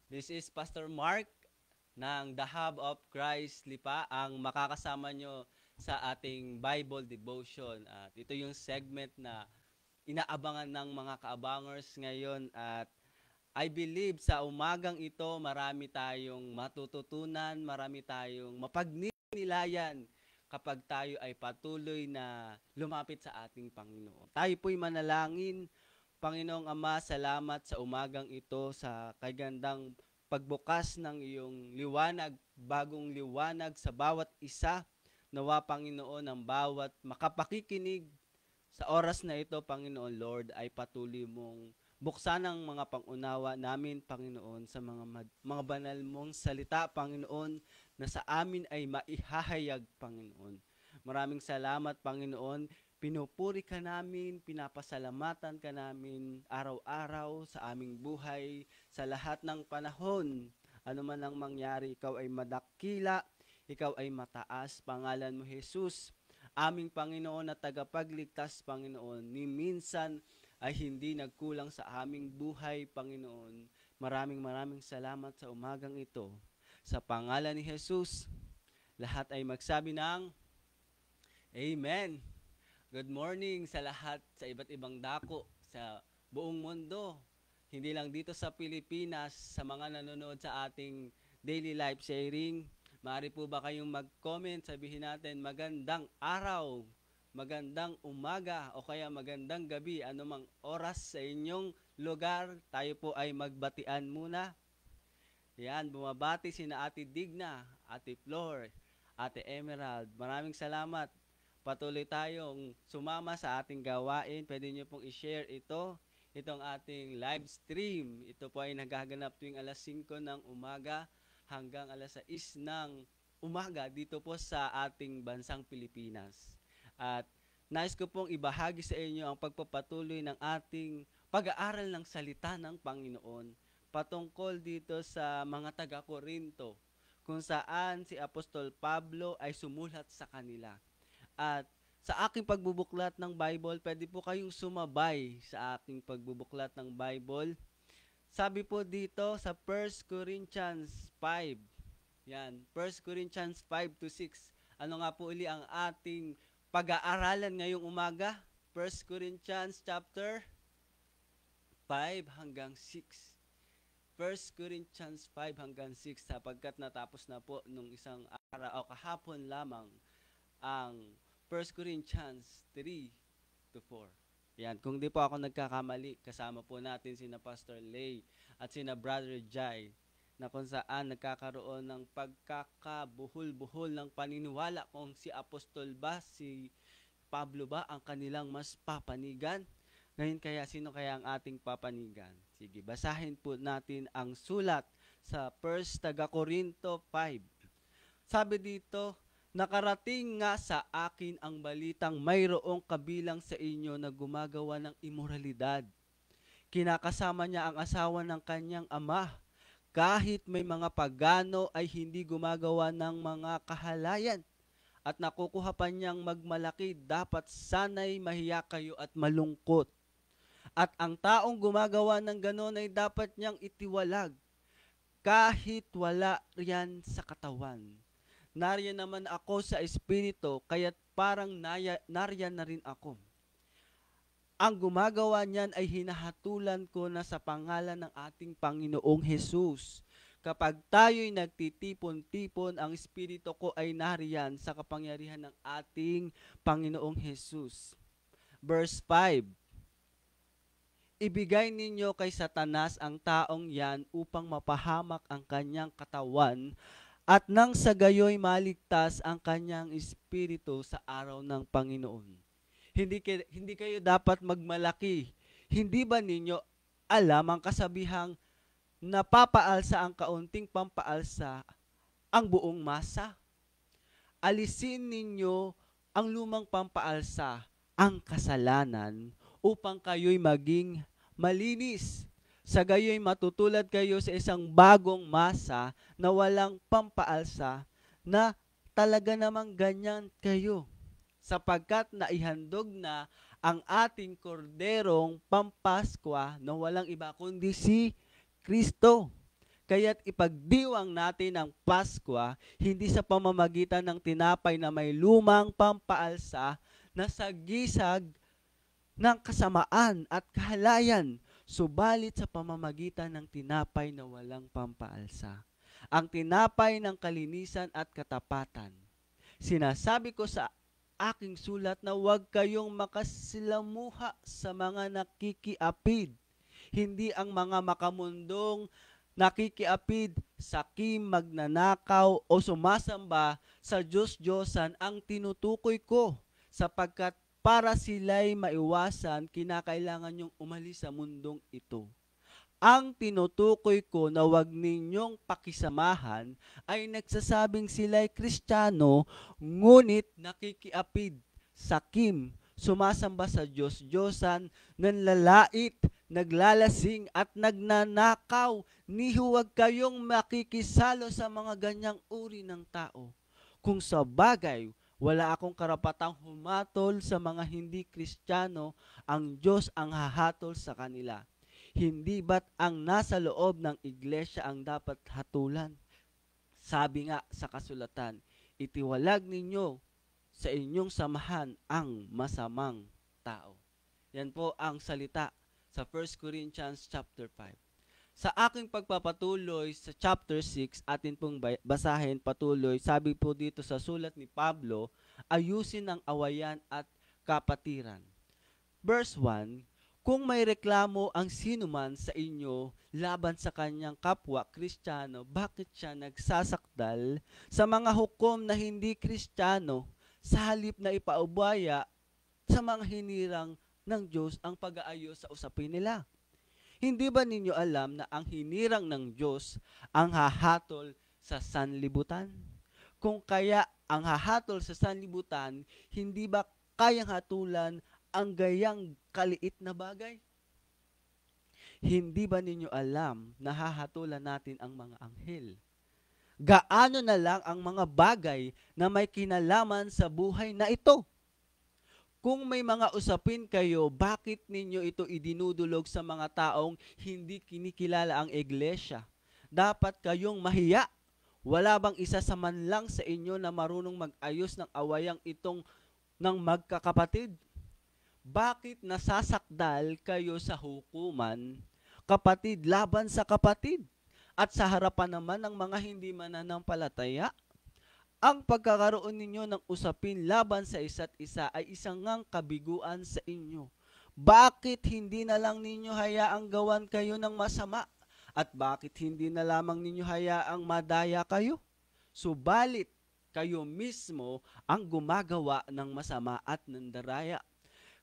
This is Pastor Mark ng The Hub of Christ Lipa, ang makakasama nyo sa ating Bible devotion. At ito yung segment na inaabangan ng mga kaabangers ngayon at I believe sa umagang ito marami tayong matututunan, marami tayong mapagnilayan kapag tayo ay patuloy na lumapit sa ating Panginoon. Tayo po'y manalangin. Panginoong Ama, salamat sa umagang ito sa kagandang pagbukas ng iyong liwanag, bagong liwanag sa bawat isa. Nawa, Panginoon, ang bawat makapakikinig sa oras na ito, Panginoon Lord, ay patuloy mong buksan ang mga pangunawa namin, Panginoon, sa mga banal mong salita, Panginoon, na sa amin ay maihahayag, Panginoon. Maraming salamat, Panginoon. Pinupuri ka namin, pinapasalamatan ka namin araw-araw sa aming buhay, sa lahat ng panahon. Ano man ang mangyari, ikaw ay madakila, ikaw ay mataas. Pangalan mo, Jesus, aming Panginoon at tagapagligtas, Panginoon, ni minsan ay hindi nagkulang sa aming buhay, Panginoon. Maraming salamat sa umagang ito. Sa pangalan ni Jesus, lahat ay magsabi ng Amen. Good morning sa lahat sa iba't ibang dako sa buong mundo. Hindi lang dito sa Pilipinas, sa mga nanonood sa ating daily live sharing. Maaari po ba kayong mag-comment, sabihin natin magandang araw, magandang umaga o kaya magandang gabi, anumang oras sa inyong lugar, tayo po ay magbatian muna. Yan, bumabati sina Ate Digna, Ate Flor, Ate Emerald. Maraming salamat. Patuloy tayong sumama sa ating gawain. Pwede nyo pong i-share itong ating live stream. Ito po ay nagaganap tuwing alas 5 ng umaga hanggang alas 6 ng umaga dito po sa ating bansang Pilipinas. At nais ko pong ibahagi sa inyo ang pagpapatuloy ng ating pag-aaral ng salita ng Panginoon patungkol dito sa mga taga-Korinto kung saan si Apostol Pablo ay sumulat sa kanila. At sa aking pagbubuklat ng Bible, pwede po kayong sumabay sa aking pagbubuklat ng Bible. Sabi po dito sa 1 Corinthians 5, yan, 1 Corinthians 5 to 6. Ano nga po uli ang ating pag-aaralan ngayong umaga? 1 Corinthians chapter 5 hanggang 6. 1 Corinthians 5 hanggang 6 sapagkat natapos na po nung isang araw o kahapon lamang ang 1 Corinthians 3 to 4. Yan, kung di po ako nagkakamali, kasama po natin sina Pastor Lay at sina Brother Jai na kung saan nagkakaroon ng pagkakabuhol-buhol ng paniniwala kung si Apostol ba, si Pablo ba ang kanilang mas papanigan. Ngayon kaya, sino kaya ang ating papanigan? Sige, basahin po natin ang sulat sa 1 Taga-Corinto 5. Sabi dito, nakarating nga sa akin ang balitang mayroong kabilang sa inyo na gumagawa ng imoralidad. Kinakasama niya ang asawa ng kanyang ama. Kahit may mga pagano ay hindi gumagawa ng mga kahalayan at nakukuha pa niyang magmalaki, dapat sana'y mahiya kayo at malungkot. At ang taong gumagawa ng ganon ay dapat niyang itiwalag kahit wala riyan sa katawan. Nariyan naman ako sa espiritu, kaya't parang nariyan na rin ako. Ang gumagawa niyan ay hinahatulan ko na sa pangalan ng ating Panginoong Hesus. Kapag tayo'y nagtitipon-tipon, ang espiritu ko ay nariyan sa kapangyarihan ng ating Panginoong Hesus. Verse 5, ibigay ninyo kay Satanas ang taong yan upang mapahamak ang kanyang katawan at nang sa gayoy maligtas ang kanyang espiritu sa araw ng Panginoon. Hindi kayo dapat magmalaki. Hindi ba ninyo alam ang kasabihang napapaalsa ang kaunting pampaalsa ang buong masa? Alisin ninyo ang lumang pampaalsa, ang kasalanan, upang kayo'y maging malinis. Sa gayo'y matutulad kayo sa isang bagong masa na walang pampaalsa na talaga namang ganyan kayo. Sapagkat naihandog na ang ating korderong pampaskwa na walang iba kundi si Kristo. Kaya't ipagdiwang natin ang Pasko hindi sa pamamagitan ng tinapay na may lumang pampaalsa na sagisag ng kasamaan at kahalayan, subalit sa pamamagitan ng tinapay na walang pampaalsa, ang tinapay ng kalinisan at katapatan. Sinasabi ko sa aking sulat na huwag kayong makasilamuha sa mga nakikiapid, hindi ang mga makamundong nakikiapid, sakim, magnanakaw o sumasamba sa Diyos-Diyosan ang tinutukoy ko, sapagkat para sila'y maiwasan, kinakailangan niyong umalis sa mundong ito. Ang tinutukoy ko na huwag ninyong pakisamahan ay nagsasabing sila'y Kristiyano, ngunit nakikiapid, sakim, sumasamba sa Diyos-Diyosan, nanlalait, naglalasing at nagnanakaw. Ni huwag kayong makikisalo sa mga ganyang uri ng tao. Kung sa bagay, wala akong karapatang humatol sa mga hindi Kristiyano, ang Diyos ang hahatol sa kanila. Hindi ba't ang nasa loob ng iglesia ang dapat hatulan? Sabi nga sa kasulatan, itiwalag ninyo sa inyong samahan ang masamang tao. Yan po ang salita sa 1 Corinthians chapter 5. Sa aking pagpapatuloy sa chapter 6, atin pong basahin patuloy, sabi po dito sa sulat ni Pablo, ayusin ang awayan at kapatiran. Verse 1, kung may reklamo ang sinuman sa inyo laban sa kanyang kapwa Kristiyano, bakit siya nagsasakdal sa mga hukom na hindi Kristiyano sa halip na ipaubaya sa mga hinirang ng Diyos ang pag-aayos sa usapin nila? Hindi ba ninyo alam na ang hinirang ng Diyos ang hahatol sa sanlibutan? Kung kaya ang hahatol sa sanlibutan, hindi ba kayang hatulan ang gayang kaliit na bagay? Hindi ba ninyo alam na hahatulan natin ang mga anghel? Gaano na lang ang mga bagay na may kinalaman sa buhay na ito? Kung may mga usapin kayo, bakit ninyo ito idinudulog sa mga taong hindi kinikilala ang iglesia? Dapat kayong mahiya. Wala bang isa sa man lang sa inyo na marunong mag-ayos ng awayang itong ng magkakapatid? Bakit nasasakdal kayo sa hukuman, kapatid laban sa kapatid, at sa harapan naman ng mga hindi mananampalataya? Ang pagkakaroon ninyo ng usapin laban sa isa't isa ay isang ngang kabiguan sa inyo. Bakit hindi na lang ninyo hayaang gawan kayo ng masama? At bakit hindi na lamang ninyo hayaang madaya kayo? Subalit, kayo mismo ang gumagawa ng masama at nandaraya.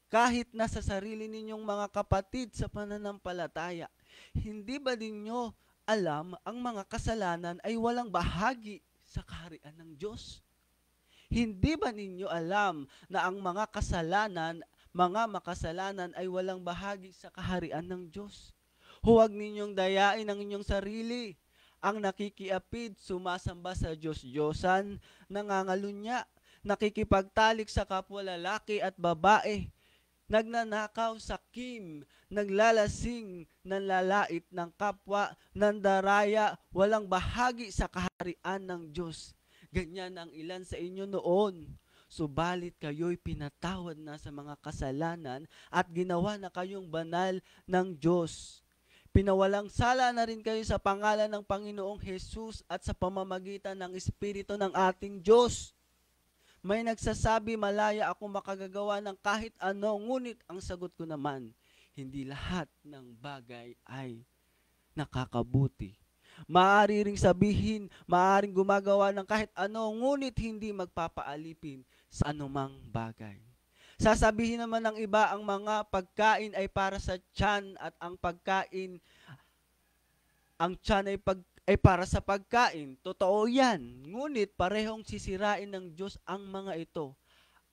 Kahit nasa sarili ninyong mga kapatid sa pananampalataya, hindi ba ninyo alam ang mga kasalanan ay walang bahagi sa kaharian ng Diyos? Hindi ba ninyo alam na ang mga makasalanan ay walang bahagi sa kaharian ng Diyos? Huwag ninyong dayain ang inyong sarili. Ang nakikiapid, sumasamba sa Diyos-Diyosan, nangangalunya, nakikipagtalik sa kapwa lalaki at babae, nagnanakaw, sakim, naglalasing, nanlalait ng kapwa, nandaraya, walang bahagi sa kaharian ng Diyos. Ganyan ang ilan sa inyo noon. Subalit kayo'y pinatawad na sa mga kasalanan at ginawa na kayong banal ng Diyos. Pinawalang sala na rin kayo sa pangalan ng Panginoong Hesus at sa pamamagitan ng Espiritu ng ating Diyos. May nagsasabi, malaya ako makagagawa ng kahit ano, ngunit ang sagot ko naman, hindi lahat ng bagay ay nakakabuti. Maaari ring sabihin, maaaring gumagawa ng kahit ano, ngunit hindi magpapaalipin sa anumang bagay. Sasabihin naman ng iba, ang mga pagkain ay para sa tiyan at ang tiyan ay para sa pagkain. Totoo yan. Ngunit parehong sisirain ng Diyos ang mga ito.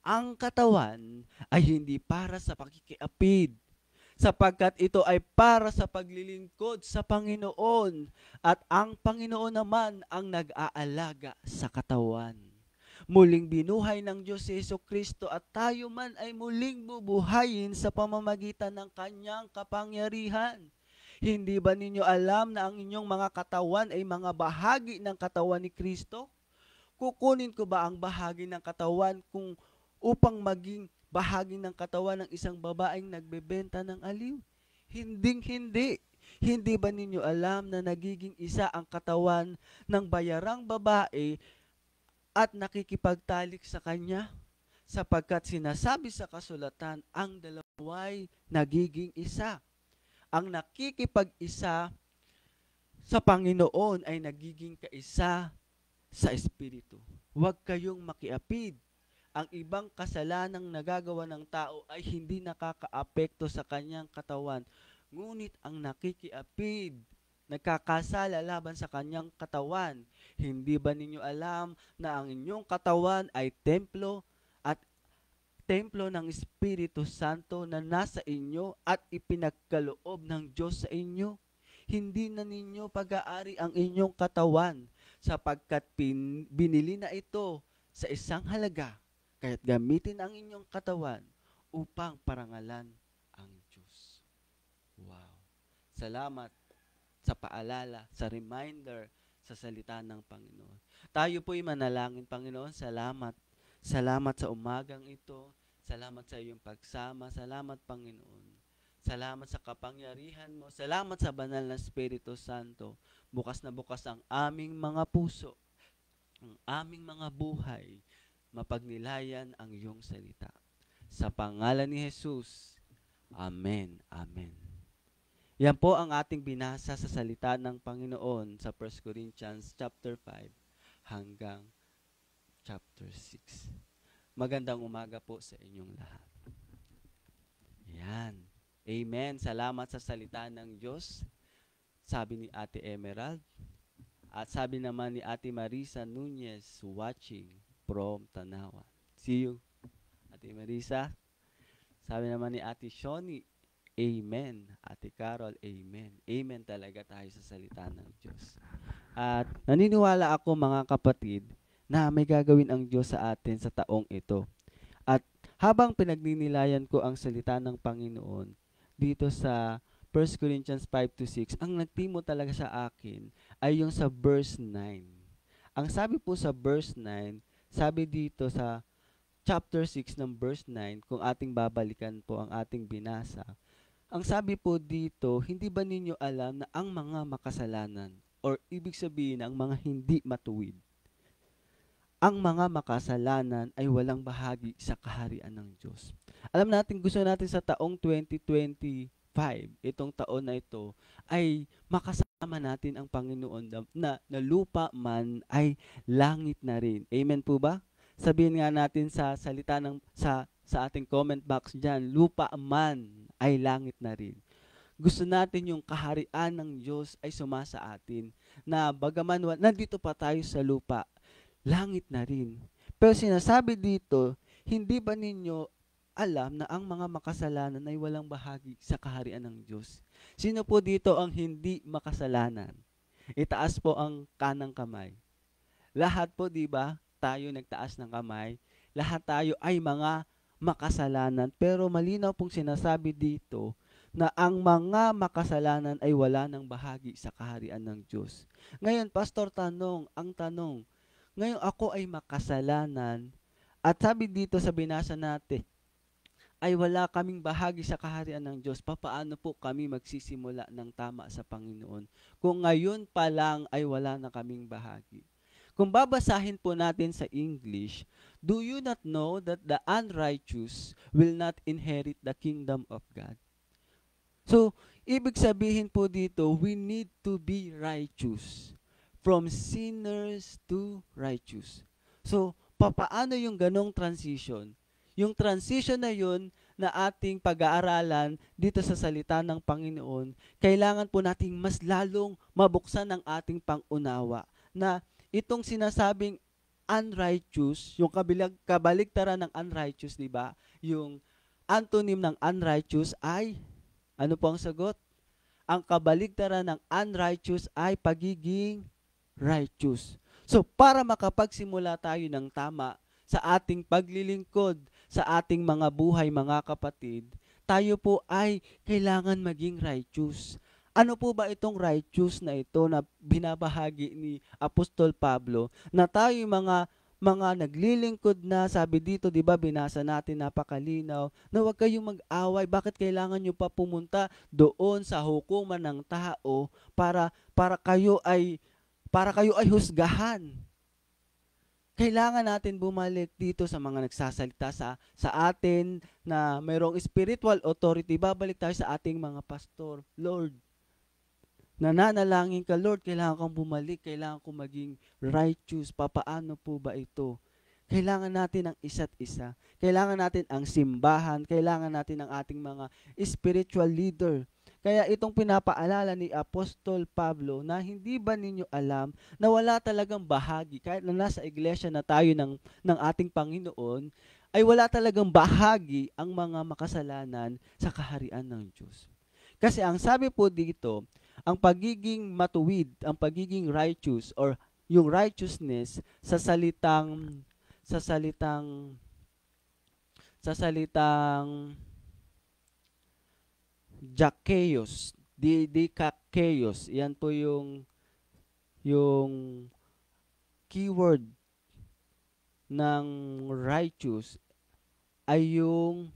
Ang katawan ay hindi para sa pakikiapid, sapagkat ito ay para sa paglilingkod sa Panginoon, at ang Panginoon naman ang nag-aalaga sa katawan. Muling binuhay ng Diyos si Jesucristo at tayo man ay muling bubuhayin sa pamamagitan ng kanyang kapangyarihan. Hindi ba ninyo alam na ang inyong mga katawan ay mga bahagi ng katawan ni Kristo? Kukunin ko ba ang bahagi ng katawan kung upang maging bahagi ng katawan ng isang babaeng nagbebenta ng aliw? Hinding-hindi. Hindi ba ninyo alam na nagiging isa ang katawan ng bayarang babae at nakikipagtalik sa kanya? Sapagkat sinasabi sa kasulatan, ang dalawa'y nagiging isa. Ang nakikipag-isa sa Panginoon ay nagiging kaisa sa Espiritu. Huwag kayong makiapid. Ang ibang kasalanang nagagawa ng tao ay hindi nakakaapekto sa kanyang katawan. Ngunit ang nakikiapid, nagkakasala laban sa kanyang katawan. Hindi ba ninyo alam na ang inyong katawan ay templo at templo ng Espiritu Santo na nasa inyo at ipinagkaloob ng Diyos sa inyo? Hindi na ninyo pag-aari ang inyong katawan sapagkat binili na ito sa isang halaga. Kaya't gamitin ang inyong katawan upang parangalan ang Diyos. Wow. Salamat sa paalala, sa reminder, sa salita ng Panginoon. Tayo po'y manalangin, Panginoon. Salamat. Salamat sa umagang ito. Salamat sa iyong pagsama. Salamat, Panginoon. Salamat sa kapangyarihan mo. Salamat sa banal na Espiritu Santo. Bukas na bukas ang aming mga puso, ang aming mga buhay, mapagnilayan ang iyong salita. Sa pangalan ni Jesus, Amen. Amen. Yan po ang ating binasa sa salita ng Panginoon sa 1 Corinthians chapter 5 hanggang chapter 6. Magandang umaga po sa inyong lahat. Yan. Amen. Salamat sa salita ng Diyos. Sabi ni Ate Emerald. At sabi naman ni Ate Marisa Nunez, watching from Tanawan. See you, Ate Marisa. Sabi naman ni Ate Shoni, Amen. Ate Carol, Amen. Amen talaga tayo sa salita ng Diyos. At naniniwala ako mga kapatid na may gagawin ang Diyos sa atin sa taong ito. At habang pinagninilayan ko ang salita ng Panginoon dito sa 1 Corinthians 5-6, ang nagtimo talaga sa akin ay yung sa verse 9. Ang sabi po sa verse 9, sabi dito sa chapter 6 ng verse 9, kung ating babalikan po ang ating binasa, ang sabi po dito, hindi ba ninyo alam na ang mga makasalanan, or ibig sabihin ang mga hindi matuwid, ang mga makasalanan ay walang bahagi sa kaharian ng Diyos. Alam natin, gusto natin sa taong 2025, itong taon na ito, ay makasama natin ang Panginoon na lupa man ay langit na rin. Amen po ba? Sabihin nga natin sa salita ng sa ating comment box diyan, lupa man ay langit na rin. Gusto natin yung kaharian ng Diyos ay sumasa atin, na bagaman nandito pa tayo sa lupa, langit na rin. Pero sinasabi dito, hindi ba ninyo alam na ang mga makasalanan ay walang bahagi sa kaharian ng Diyos? Sino po dito ang hindi makasalanan? Itaas po ang kanang kamay. Lahat po, di ba? Tayo nagtaas ng kamay. Lahat tayo ay mga makasalanan. Pero malinaw pong sinasabi dito na ang mga makasalanan ay wala ng bahagi sa kaharian ng Diyos. Ngayon, Pastor, ang tanong, ngayon ako ay makasalanan at sabi dito sa binasa natin, ay wala kaming bahagi sa kaharian ng Diyos. Papaano po kami magsisimula ng tama sa Panginoon kung ngayon pa lang ay wala na kaming bahagi? Kung babasahin po natin sa English, do you not know that the unrighteous will not inherit the kingdom of God? So, ibig sabihin po dito, we need to be righteous. From sinners to righteous. So, papaano yung ganong transition? Yung transition na yun na ating pag-aaralan dito sa salita ng Panginoon, kailangan po nating mas lalong mabuksan ang ating pangunawa na itong sinasabing unrighteous, yung kabaligtaran ng unrighteous, di ba? Yung antonym ng unrighteous ay, ano po ang sagot? Ang kabaligtaran ng unrighteous ay pagiging righteous. So, para makapagsimula tayo ng tama sa ating paglilingkod, sa ating mga buhay, mga kapatid, tayo po ay kailangan maging righteous. Ano po ba itong righteous na ito na binabahagi ni Apostol Pablo na tayo mga naglilingkod na, sabi dito, 'di ba, binasa natin napakalinaw, na huwag kayong mag-away. Bakit kailangan niyo pa pumunta doon sa hukuman ng tao para kayo ay husgahan? Kailangan natin bumalik dito sa mga nagsasalita sa atin na mayroong spiritual authority. Babalik tayo sa ating mga pastor. Lord, nananalangin ka, Lord, kailangan kang bumalik, kailangan kong maging righteous. Papaano po ba ito? Kailangan natin ang isa't isa. Kailangan natin ang simbahan. Kailangan natin ang ating mga spiritual leader. Kaya itong pinapaalala ni Apostol Pablo na hindi ba ninyo alam na wala talagang bahagi, kahit na nasa iglesia na tayo ng ating Panginoon, ay wala talagang bahagi ang mga makasalanan sa kaharian ng Diyos. Kasi ang sabi po dito, ang pagiging matuwid, ang pagiging righteous or yung righteousness sa salitang Zacchaeus, Dikakeos, yan po yung keyword ng righteous ay yung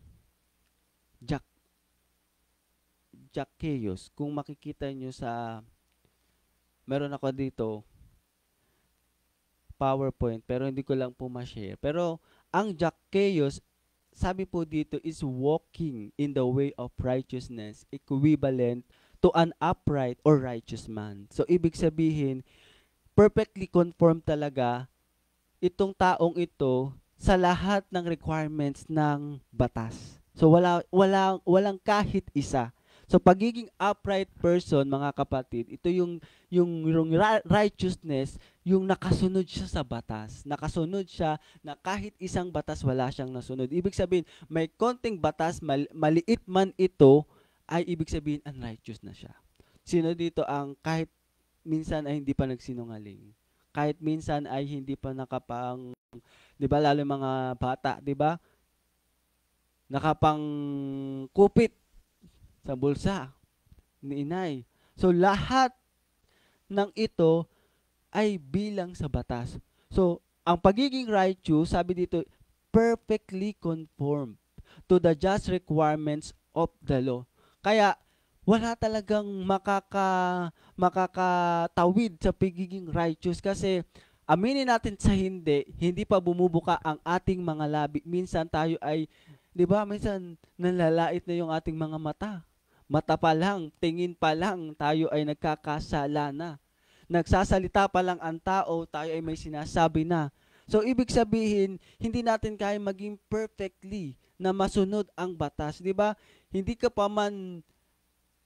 Zacchaeus. Kung makikita nyo meron ako dito, PowerPoint, pero hindi ko lang po ma-share. Pero ang Zacchaeus, sabi po dito, is walking in the way of righteousness, equivalent to an upright or righteous man. So, ibig sabihin, perfectly conform talaga itong taong ito sa lahat ng requirements ng batas. So, walang kahit isa. So, pagiging upright person, mga kapatid, ito yung righteousness, yung nakasunod siya sa batas. Nakasunod siya na kahit isang batas wala siyang nasunod. Ibig sabihin, may konting batas, maliit man ito, ay ibig sabihin, unrighteous na siya. Sino dito ang kahit minsan ay hindi pa nagsinungaling? Kahit minsan ay hindi pa nakapang, 'di ba, lalo mga bata, 'di ba? Nakapang kupit sa bulsa ni inay. So, lahat ng ito ay bilang sa batas. So, ang pagiging righteous, sabi dito, perfectly conformed to the just requirements of the law. Kaya, wala talagang makakatawid sa pagiging righteous kasi aminin natin sa hindi pa bumubuka ang ating mga labi. Minsan tayo ay, 'di ba, minsan nalalait na yung ating mga mata. Mata pa lang, tingin pa lang, tayo ay nagkakasala na. Nagsasalita pa lang ang tao, tayo ay may sinasabi na. So, ibig sabihin, hindi natin kaya maging perfectly na masunod ang batas. Di ba? Hindi ka pa man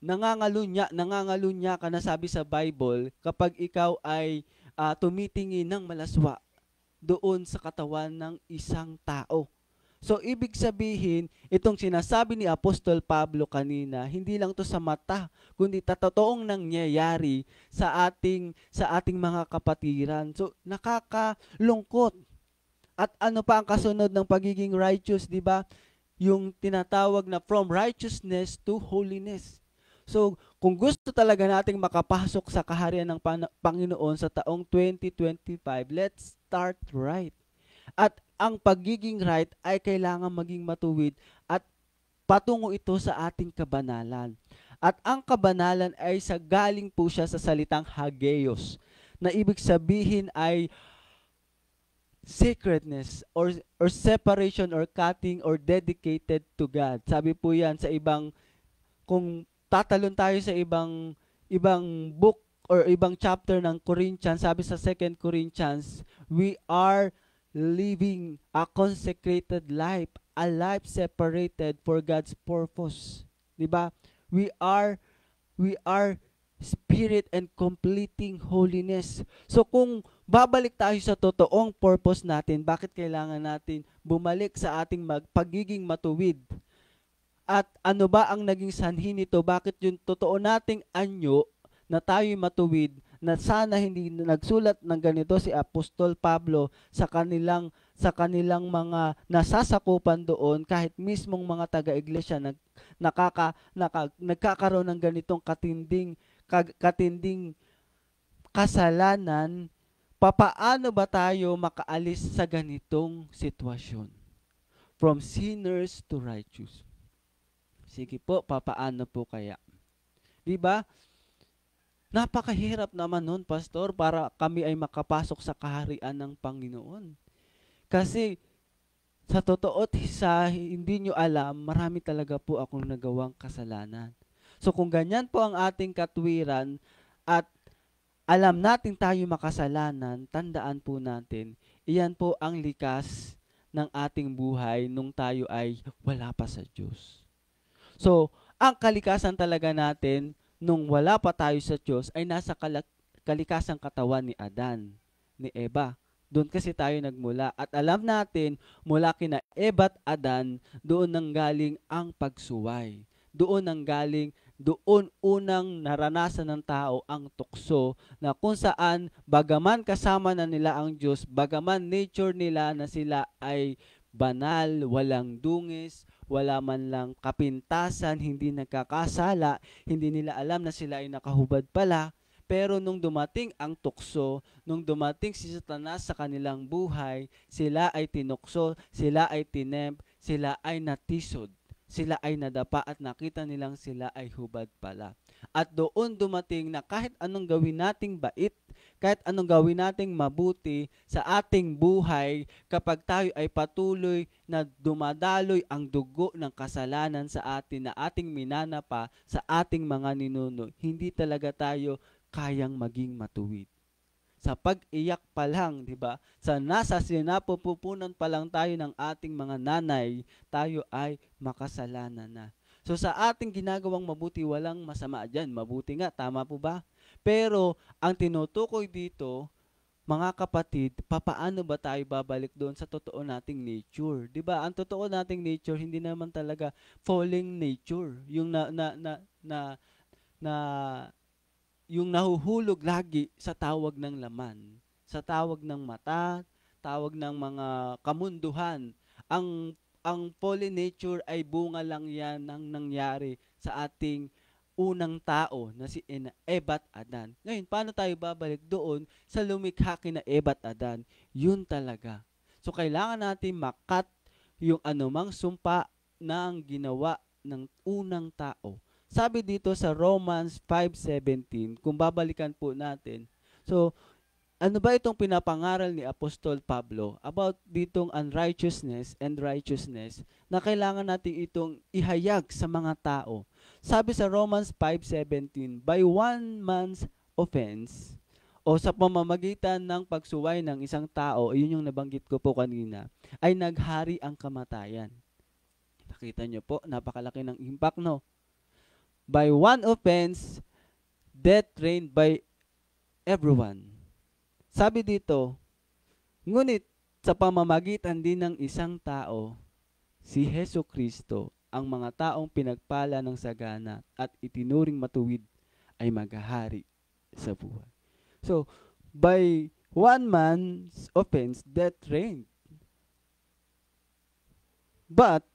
nangangalunya ka na, sabi sa Bible, kapag ikaw ay tumitingin ng malaswa doon sa katawan ng isang tao. So, ibig sabihin, itong sinasabi ni Apostol Pablo kanina, hindi lang to sa mata, kundi totoong nangyayari sa ating mga kapatiran. So, nakakalungkot. At ano pa ang kasunod ng pagiging righteous, di ba? Yung tinatawag na from righteousness to holiness. So, kung gusto talaga nating makapasok sa kaharian ng Panginoon sa taong 2025, let's start right. At ang pagiging right ay kailangan maging matuwid at patungo ito sa ating kabanalan. At ang kabanalan ay galing po siya sa salitang hagios, na ibig sabihin ay sacredness or separation or cutting or dedicated to God. Sabi po yan sa kung tatalon tayo sa ibang book or ibang chapter ng Corinthians, sabi sa 2 Corinthians, we are living a consecrated life, a life separated for God's purpose. 'Di ba? We are spirit and completing holiness. So kung babalik tayo sa totoong purpose natin, bakit kailangan natin bumalik sa ating pagiging matuwid? At ano ba ang naging sanhi nito? Bakit yung totoo nating anyo na tayo'y matuwid, na sana hindi nagsulat ng ganito si Apostol Pablo sa sa kanilang mga nasasakupan doon, kahit mismong mga taga-iglesia nagkakaroon ng ganitong katinding kasalanan, papaano ba tayo makaalis sa ganitong sitwasyon? From sinners to righteous. Sige po, papaano po kaya? 'Di ba? Napakahirap naman nun, pastor, para kami ay makapasok sa kaharian ng Panginoon. Kasi sa totoo at sa hindi nyo alam, marami talaga po akong nagawang kasalanan. So kung ganyan po ang ating katwiran at alam natin tayo makasalanan, tandaan po natin, iyan po ang likas ng ating buhay nung tayo ay wala pa sa Diyos. So, ang kalikasan talaga natin nung wala pa tayo sa Diyos ay nasa kalikasang katawan ni Adan, ni Eva. Doon kasi tayo nagmula. At alam natin, mula kina Eva at Adan, doon nang galing ang pagsuway. Doon unang naranasan ng tao ang tukso na kung saan bagaman kasama na nila ang Diyos, bagaman nature nila na sila ay banal, walang dungis, wala man lang kapintasan, hindi nagkakasala, hindi nila alam na sila ay nakahubad pala. Pero nung dumating ang tukso, nung dumating si Satanas sa kanilang buhay, sila ay tinukso, sila ay tinempt, sila ay natisod, sila ay nadapa at nakita nilang sila ay hubad pala. At doon dumating na kahit anong gawin nating bait, kahit anong gawin nating mabuti sa ating buhay, kapag tayo ay patuloy na dumadaloy ang dugo ng kasalanan sa atin na ating minanapa sa ating mga ninuno, hindi talaga tayo kayang maging matuwid. Sa pag-iyak pa lang, di ba? Sa nasa sinapupunan pa lang tayo ng ating mga nanay, tayo ay makasalanan na. So sa ating ginagawang mabuti, walang masama dyan. Mabuti nga, tama po ba? Pero ang tinutukoy dito, mga kapatid, papaano ba tayo babalik doon sa totoo nating nature? 'Di ba? Ang totoo nating nature hindi naman talaga falling nature, yung na yung nahuhulog lagi sa tawag ng laman, sa tawag ng mata, tawag ng mga kamunduhan. Ang fallen nature ay bunga lang yan ng nangyari sa ating unang tao na si Eva at Adan. Ngayon, paano tayo babalik doon sa lumikha kina Eva at Adan? Yun talaga. So, kailangan natin makat yung anumang sumpa ng ginawa ng unang tao. Sabi dito sa Romans 5:17, kung babalikan po natin, so, ano ba itong pinapangaral ni Apostol Pablo about ditong unrighteousness and righteousness na kailangan natin itong ihayag sa mga tao? Sabi sa Romans 5:17, by one man's offense, o sa pamamagitan ng pagsuway ng isang tao, yun yung nabanggit ko po kanina, ay naghari ang kamatayan. Nakita nyo po, napakalaki ng impact, no? By one offense, death reigned by everyone. Sabi dito, ngunit sa pamamagitan din ng isang tao, si Heso Kristo, ang mga taong pinagpala ng sagana at itinuring matuwid ay maghahari sa buhay. So, by one man's offense, death reigned. But,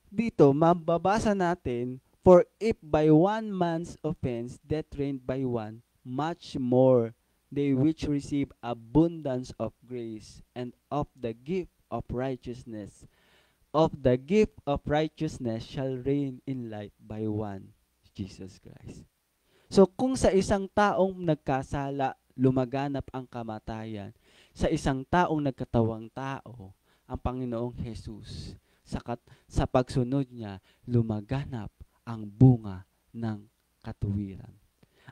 dito, mababasa natin, for if by one man's offense, death reigned by one, much more they which receive abundance of grace and of the gift of righteousness shall reign in life by one, Jesus Christ. So kung sa isang taong nagkasala, lumaganap ang kamatayan, sa isang taong nagkatawang tao, ang Panginoong Jesus, sa pagsunod niya, lumaganap ang bunga ng katuwiran.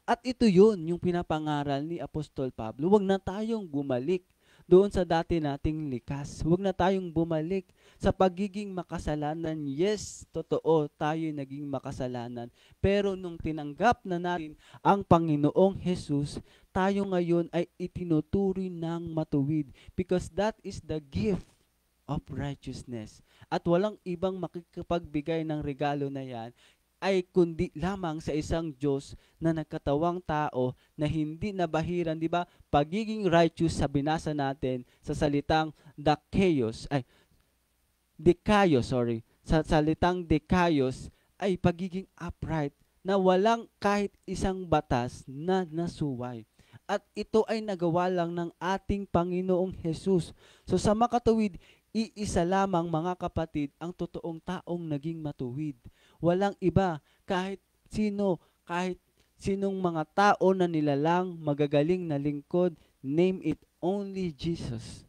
At ito yun, yung pinapangaral ni Apostol Pablo. Huwag na tayong bumalik doon sa dati nating likas. Huwag na tayong bumalik sa pagiging makasalanan. Yes, totoo, tayo naging makasalanan. Pero nung tinanggap na natin ang Panginoong Jesus, tayo ngayon ay itinuturi ng matuwid. Because that is the gift of righteousness. At walang ibang makikipagbigay ng regalo na yan ay kundi lamang sa isang Diyos na nagkatawang tao na hindi nabahiran, di ba? Pagiging righteous sa binasa natin sa salitang Dikaios, sorry. Sa salitang Dikaios ay pagiging upright na walang kahit isang batas na nasuway. At ito ay nagawa lang ng ating Panginoong Jesus. So sa makatuwid, iisa lamang mga kapatid ang totoong taong naging matuwid. Walang iba, kahit sinong mga tao na nilalang magagaling na lingkod, name it, only Jesus.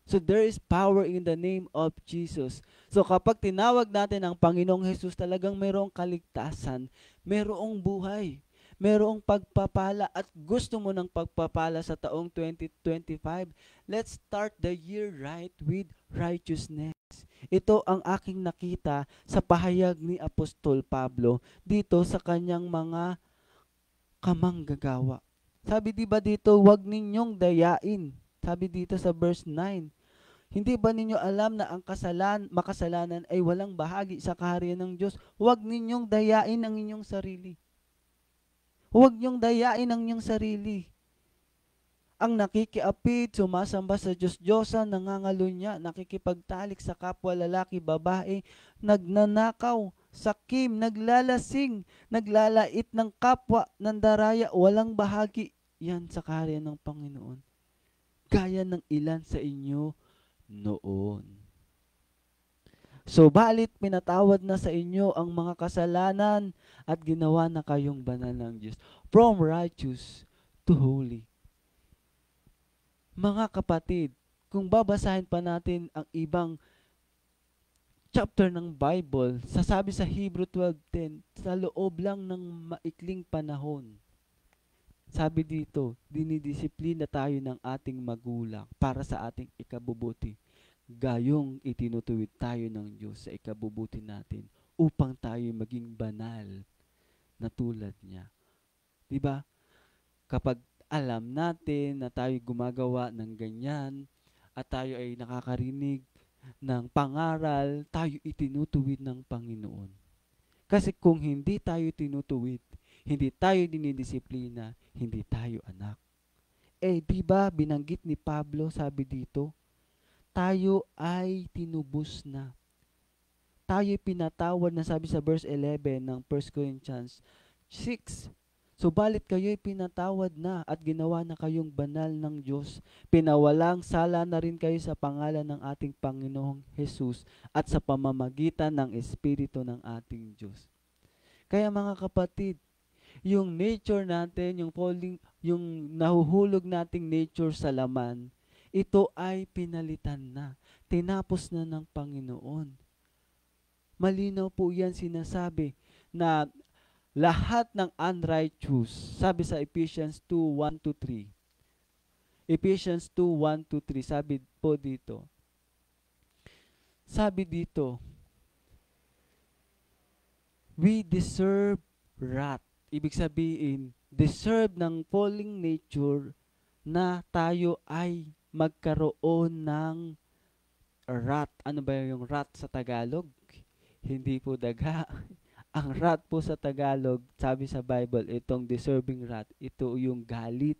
So there is power in the name of Jesus. So kapag tinawag natin ang Panginoong Jesus, talagang mayroong kaligtasan, mayroong buhay, mayroong pagpapala at gusto mo ng pagpapala sa taong 2025. Let's start the year right with righteousness. Ito ang aking nakita sa pahayag ni Apostol Pablo dito sa kanyang mga kamanggagawa. Sabi di ba dito, huwag ninyong dayain. Sabi dito sa verse 9, hindi ba ninyo alam na ang makasalanan ay walang bahagi sa kaharian ng Diyos? Huwag ninyong dayain ang inyong sarili. Huwag niyong dayain ang inyong sarili. Ang nakikiapid, sumasamba sa Diyos-Diyosan, nangangalunya, nakikipagtalik sa kapwa lalaki, babae, nagnanakaw, sakim, naglalasing, naglalait ng kapwa, ng daraya, walang bahagi yan sa kaharian ng Panginoon. Gaya ng ilan sa inyo noon. So, balit pinatawad na sa inyo ang mga kasalanan at ginawa na kayong banal ng Diyos. From righteous to holy. Mga kapatid, kung babasahin pa natin ang ibang chapter ng Bible, sasabi sa Hebrew 12:10, sa loob lang ng maikling panahon, sabi dito, dinidisiplina tayo ng ating magulang para sa ating ikabubuti. Gayong itinutuwid tayo ng Diyos sa ikabubuti natin upang tayo maging banal na tulad niya. Diba? Kapag alam natin na tayo gumagawa ng ganyan at tayo ay nakakarinig ng pangaral, tayo itinutuwid ng Panginoon. Kasi kung hindi tayo tinutuwid, hindi tayo dinidisiplina, hindi tayo anak. Diba binanggit ni Pablo, sabi dito, tayo ay tinubos na. Tayo pinatawad na, sabi sa verse 11 ng 1 Corinthians 6. Subalit kayo'y pinatawad na at ginawa na kayong banal ng Diyos. Pinawalang sala na rin kayo sa pangalan ng ating Panginoong Jesus at sa pamamagitan ng Espiritu ng ating Diyos. Kaya mga kapatid, yung nature natin, yung nahuhulog nating nature sa laman, ito ay pinalitan na. Tinapos na ng Panginoon. Malinaw po yan sinasabi na lahat ng unrighteous, sabi sa Ephesians 2:1-3. Ephesians 2:1-3, sabi po dito. Sabi dito, we deserve wrath. Ibig sabihin, deserve ng falling nature na tayo ay magkaroon ng wrath. Ano ba yung wrath sa Tagalog? Hindi po daga. Ang wrath po sa Tagalog, sabi sa Bible, itong deserving wrath, ito yung galit.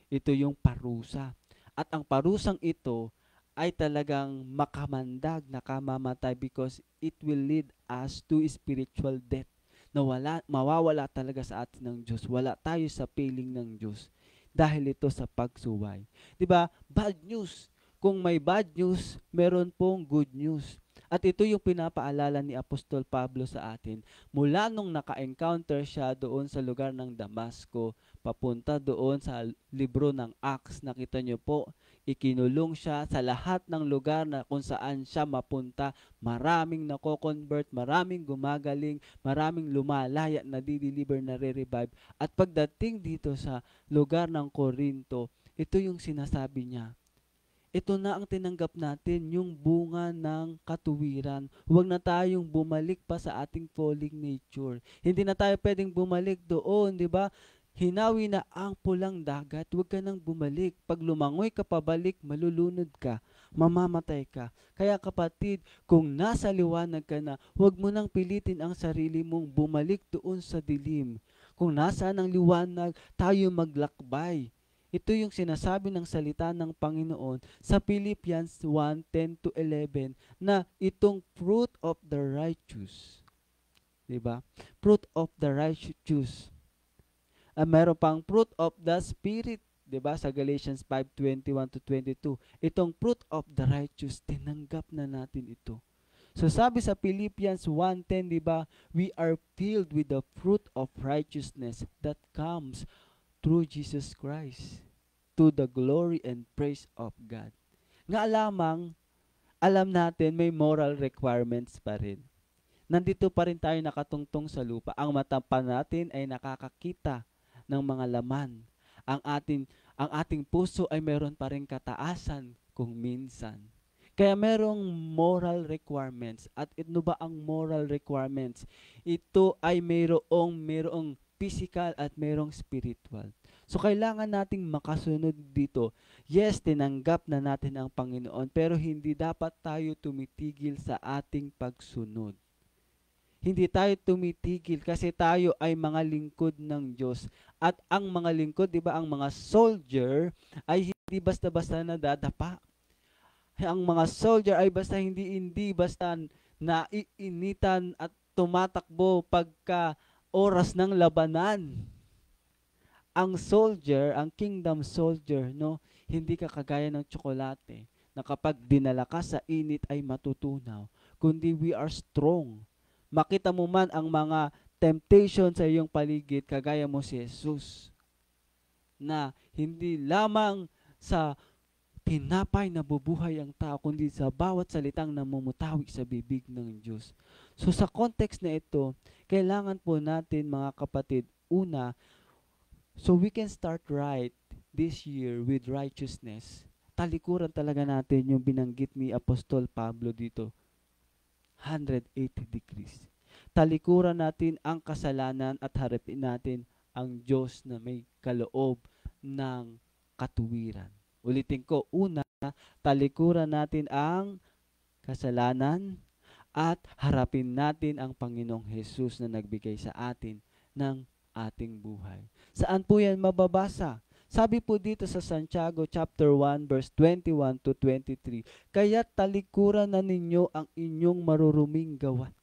Ito yung parusa. At ang parusang ito ay talagang makamandag, nakamamatay because it will lead us to spiritual death. Na mawawala talaga sa atin ng Diyos. Wala tayo sa piling ng Diyos dahil ito sa pagsuway. 'Di ba? Bad news. Kung may bad news, meron pong good news. At ito yung pinapaalala ni Apostol Pablo sa atin. Mula nung naka-encounter siya doon sa lugar ng Damasco, papunta doon sa libro ng Acts, nakita nyo po, ikinulong siya sa lahat ng lugar na kung saan siya mapunta. Maraming nako-convert, maraming gumagaling, maraming lumalaya, nadideliver, nare-revive. At pagdating dito sa lugar ng Corinto, ito yung sinasabi niya. Ito na ang tinanggap natin, yung bunga ng katuwiran. Huwag na tayong bumalik pa sa ating falling nature. Hindi na tayo pwedeng bumalik doon, di ba? Hinawi na ang pulang dagat, huwag ka nang bumalik. Pag lumangoy ka pabalik, malulunod ka, mamamatay ka. Kaya kapatid, kung nasa liwanag ka na, huwag mo nang pilitin ang sarili mong bumalik doon sa dilim. Kung nasaan ang liwanag, tayo maglakbay. Ito yung sinasabi ng salita ng Panginoon sa Philippians 1:10-11 na itong fruit of the righteous. Diba? Fruit of the righteous. Meron pang fruit of the Spirit, 'di ba? Sa Galatians 5:21-22. Itong fruit of the righteous, tinanggap na natin ito. So sabi sa Philippians 1:10, 'di ba? We are filled with the fruit of righteousness that comes through Jesus Christ to the glory and praise of God. Nga lamang, alam natin may moral requirements pa rin. Nandito pa rin tayo nakatungtong sa lupa. Ang mata pa natin ay nakakakita ng mga laman. Ang ating puso ay meron pa rin kataasan kung minsan. Kaya merong moral requirements. At ito ba ang moral requirements? Ito ay merong physical at merong spiritual. So kailangan nating makasunod dito. Yes, tinanggap na natin ang Panginoon, pero hindi dapat tayo tumitigil sa ating pagsunod. Hindi tayo tumitigil kasi tayo ay mga lingkod ng Diyos. At ang mga lingkod, di ba, ang mga soldier ay hindi basta-basta nadadapa. Ang mga soldier ay hindi basta naiinitan at tumatakbo pagka oras ng labanan. Ang soldier, ang kingdom soldier, no, hindi ka kagaya ng tsokolate na kapag dinala ka sa init ay matutunaw, kundi we are strong. Makita mo man ang mga temptation sa iyong paligid, kagaya mo si Jesus, na hindi lamang sa tinapay na bubuhay ang tao, kundi sa bawat salitang namumutawi sa bibig ng Diyos. So sa context na ito, kailangan po natin mga kapatid, una, so we can start right this year with righteousness. Talikuran talaga natin yung binanggit ni Apostol Pablo dito. 180 degrees. Talikuran natin ang kasalanan at harapin natin ang Diyos na may kaloob ng katuwiran. Ulitin ko, una, talikuran natin ang kasalanan at harapin natin ang Panginoong Jesus na nagbigay sa atin ng ating buhay. Saan po yan mababasa? Sabi po dito sa Santiago chapter 1 verse 21-23, kaya talikuran na ninyo ang inyong maruruming gawa.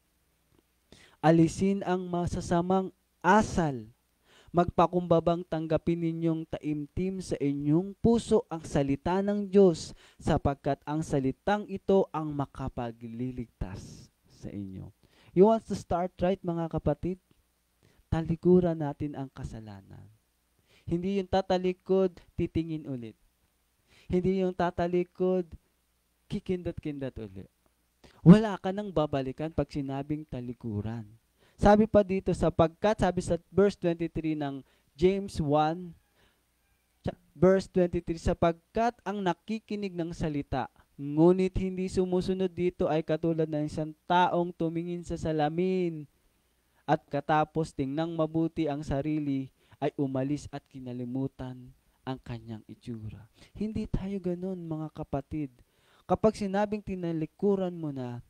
Alisin ang masasamang asal. Magpakumbabang tanggapin ninyong taimtim sa inyong puso ang salita ng Diyos, sapagkat ang salitang ito ang makapagliligtas sa inyo. You want to start right, mga kapatid? Talikuran natin ang kasalanan. Hindi yung tatalikod, titingin ulit. Hindi yung tatalikod, kikindot-kindot ulit. Wala ka nang babalikan pag sinabing talikuran. Sabi pa dito, sapagkat, sabi sa verse 23 ng James 1, verse 23, sapagkat ang nakikinig ng salita, ngunit hindi sumusunod dito ay katulad ng isang taong tumingin sa salamin at katapos tingnang mabuti ang sarili, ay umalis at kinalimutan ang kanyang itsura. Hindi tayo ganun, mga kapatid. Kapag sinabing tinalikuran mo na,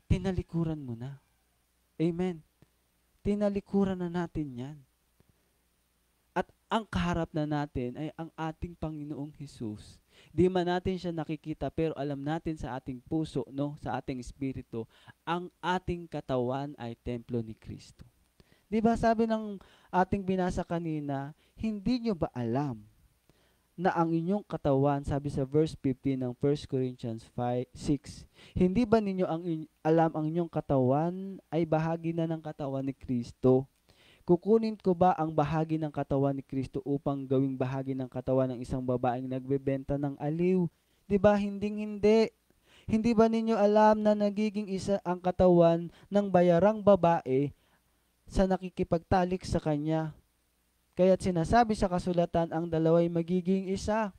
tinalikuran mo na. Amen. Tinalikuran na natin yan. At ang kaharap na natin ay ang ating Panginoong Hesus. Di man natin siya nakikita, pero alam natin sa ating puso, no, sa ating espiritu, ang ating katawan ay templo ni Kristo. Di ba sabi ng ating binasa kanina, hindi nyo ba alam na ang inyong katawan, sabi sa verse 15 ng 1 Corinthians 6, hindi ba ninyo alam ang inyong katawan ay bahagi na ng katawan ni Kristo? Kukunin ko ba ang bahagi ng katawan ni Kristo upang gawing bahagi ng katawan ng isang babaeng nagbebenta ng aliw? Di ba hindi? Hindi ba ninyo alam na nagiging isa ang katawan ng bayarang babae sa nakikipagtalik sa kanya? Kaya't sinasabi sa kasulatan, ang dalawa'y magiging isa.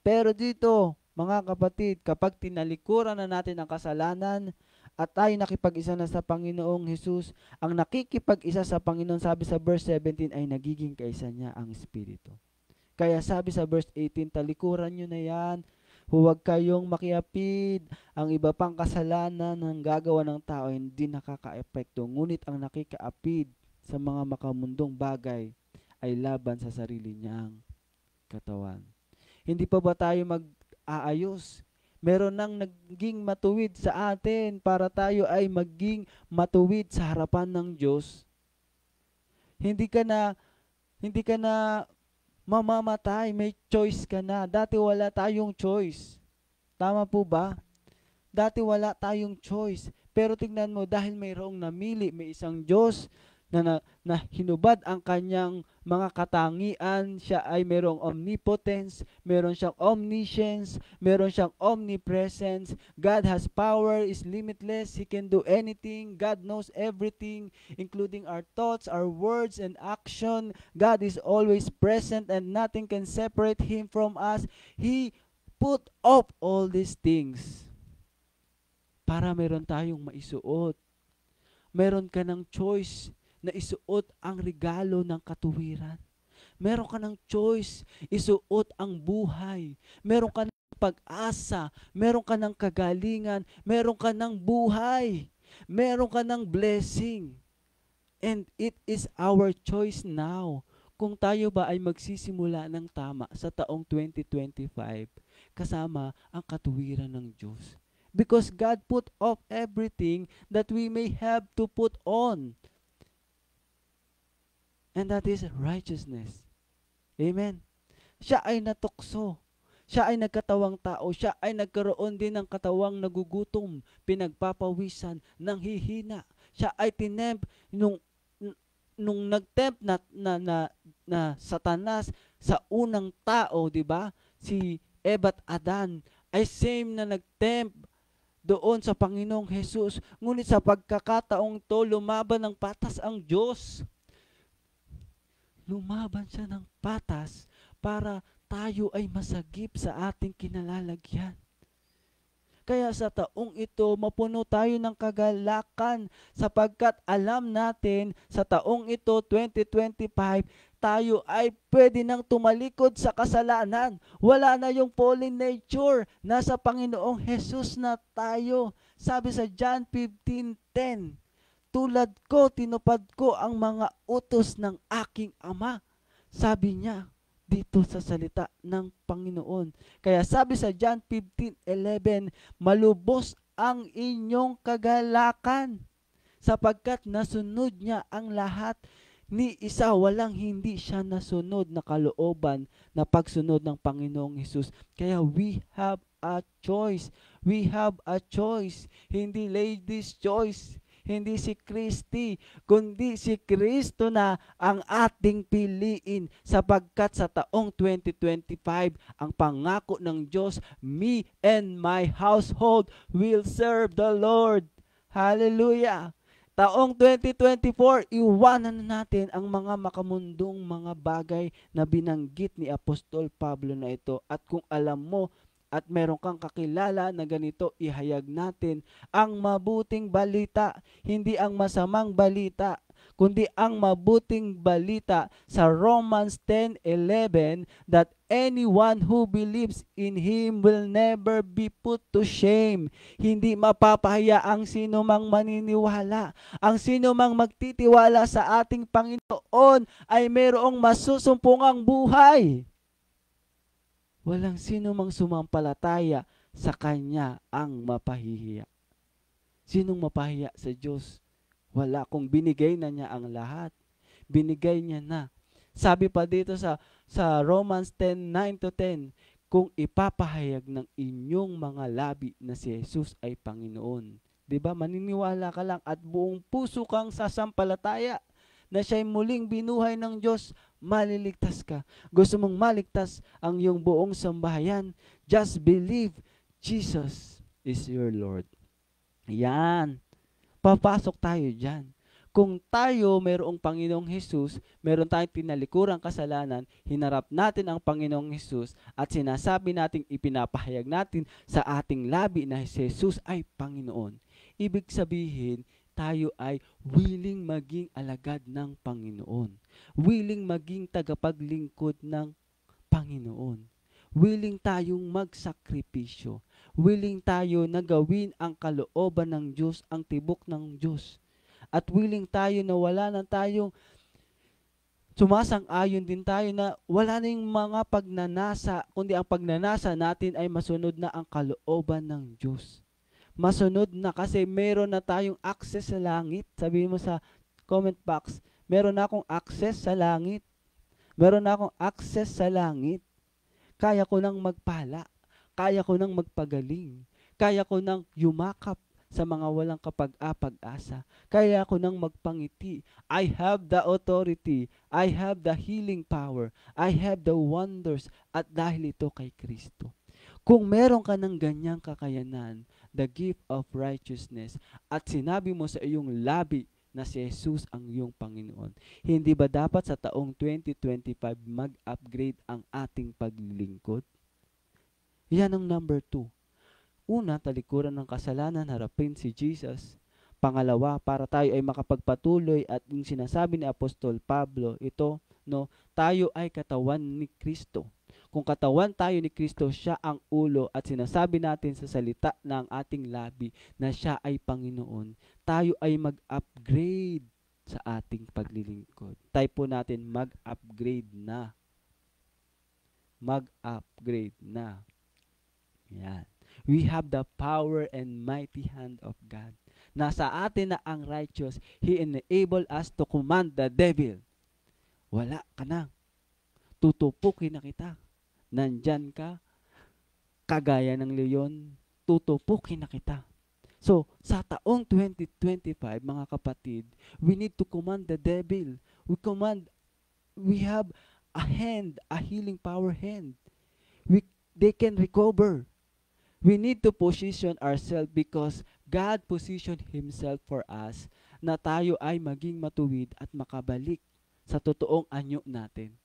Pero dito, mga kapatid, kapag tinalikuran na natin ang kasalanan at tayo nakipag-isa na sa Panginoong Hesus. Ang nakikipag-isa sa Panginoon, sabi sa verse 17, ay nagiging kaisa niya ang Espiritu. Kaya sabi sa verse 18, talikuran nyo na yan, huwag kayong makiapid. Ang iba pang kasalanan ng gagawa ng tao hindi nakaka-epekto, ngunit ang nakikaapid sa mga makamundong bagay ay laban sa sarili niyang katawan. Hindi pa ba tayo mag-aayos? Meron nang naging matuwid sa atin para tayo ay maging matuwid sa harapan ng Diyos. Hindi ka na mamamatay, may choice ka na. Dati wala tayong choice. Tama po ba? Dati wala tayong choice. Pero tingnan mo, dahil mayroong namili, may isang Diyos na hinubad ang kanyang mga katangian, siya ay mayroong omnipotence, meron siyang omniscience, meron siyang omnipresence. God has power, is limitless, He can do anything. God knows everything, including our thoughts, our words, and action. God is always present and nothing can separate Him from us. He put up all these things para meron tayong maisuot. Meron ka ng choice na isuot ang regalo ng katuwiran. Meron ka ng choice, isuot ang buhay. Meron ka ng pag-asa, meron ka ng kagalingan, meron ka ng buhay, meron ka ng blessing. And it is our choice now kung tayo ba ay magsisimula ng tama sa taong 2025 kasama ang katuwiran ng Diyos. Because God put off everything that we may have to put on. And that is righteousness. Amen. Siya ay natukso. Siya ay nagkatawang tao. Siya ay nagkaroon din ng katawang nagugutom, pinagpapawisan, nanghihina. Siya ay tinempt nung nagtempt na Satanas sa unang tao, di ba? Si Eva at Adan ay same na nagtempt doon sa Panginoong Jesus. Ngunit sa pagkakataong to, lumaban ng patas ang Diyos. Lumaban siya ng patas para tayo ay masagip sa ating kinalalagyan. Kaya sa taong ito, mapuno tayo ng kagalakan sapagkat alam natin sa taong ito, 2025, tayo ay pwede nang tumalikod sa kasalanan. Wala na yung fallen nature. Nasa Panginoong Jesus na tayo. Sabi sa John 15:10, tulad ko, tinupad ko ang mga utos ng aking Ama. Sabi niya dito sa salita ng Panginoon. Kaya sabi sa John 15:11, malubos ang inyong kagalakan sapagkat nasunod niya ang lahat. Ni isa walang hindi siya nasunod na kalooban na pagsunod ng Panginoong Hesus. Kaya we have a choice. We have a choice. Hindi ladies' choice. Hindi si Kristi, kundi si Kristo na ang ating piliin sapagkat sa taong 2025, ang pangako ng Diyos, me and my household will serve the Lord. Hallelujah! Taong 2024, iwanan na natin ang mga makamundong mga bagay na binanggit ni Apostol Pablo na ito. At kung alam mo, at meron kang kakilala na ganito, ihayag natin ang mabuting balita, hindi ang masamang balita, kundi ang mabuting balita sa Romans 10:11 that anyone who believes in Him will never be put to shame. Hindi mapapahiya ang sino mang maniniwala. Ang sino mang magtitiwala sa ating Panginoon ay mayroong masusumpungang buhay. Walang sino mang sumampalataya sa Kanya ang mapahihiya. Sinong mapahiya sa Diyos? Wala, kung binigay na niya ang lahat. Binigay niya na. Sabi pa dito sa Romans 10:9-10, kung ipapahayag ng inyong mga labi na si Jesus ay Panginoon. Diba? Maniniwala ka lang at buong puso kang sasampalataya na siya'y muling binuhay ng Diyos, maliligtas ka. Gusto mong maligtas ang iyong buong sambahayan, just believe Jesus is your Lord. Yan. Papasok tayo dyan. Kung tayo mayroong Panginoong Hesus, meron tayong tinalikurang kasalanan, hinarap natin ang Panginoong Hesus at sinasabi natin, ipinapahayag natin sa ating labi na si Jesus ay Panginoon. Ibig sabihin, tayo ay willing maging alagad ng Panginoon. Willing maging tagapaglingkod ng Panginoon. Willing tayong magsakripisyo. Willing tayo na gawin ang kalooban ng Diyos, ang tibok ng Diyos. At willing tayo na wala na tayong sumasang-ayon din tayo na wala na yung mga pagnanasa, kundi ang pagnanasa natin ay masunod na ang kalooban ng Diyos. Masunod na kasi meron na tayong access sa langit. Sabihin mo sa comment box, meron na akong access sa langit. Meron na akong access sa langit. Kaya ko nang magpala. Kaya ko nang magpagaling. Kaya ko nang yumakap sa mga walang kapag-apag-asa. Kaya ko nang magpangiti. I have the authority. I have the healing power. I have the wonders. At dahil ito kay Kristo. Kung meron ka ng ganyang kakayanan, the gift of righteousness, at sinabi mo sa iyong labi na si Jesus ang iyong Panginoon, hindi ba dapat sa taong 2025 mag-upgrade ang ating paglilingkod? Yan ang number 2. Una, talikuran ng kasalanan, harapin si Jesus. Pangalawa, para tayo ay makapagpatuloy at yung sinasabi ni Apostol Pablo, ito, no, tayo ay katawan ni Kristo. Kung katawan tayo ni Kristo, siya ang ulo at sinasabi natin sa salita ng ating labi na siya ay Panginoon, tayo ay mag-upgrade sa ating paglilingkod. Type po natin, mag-upgrade na. Mag-upgrade na. Yan. We have the power and mighty hand of God. Nasa atin na ang righteous. He enable us to command the devil. Wala ka na. Tutupukin na kita. Nandyan ka, kagaya ng leon, tutupukin na kita. So, sa taong 2025, mga kapatid, we need to command the devil. We have a hand, a healing power hand. They can recover. We need to position ourselves because God positioned Himself for us na tayo ay maging matuwid at makabalik sa totoong anyo natin.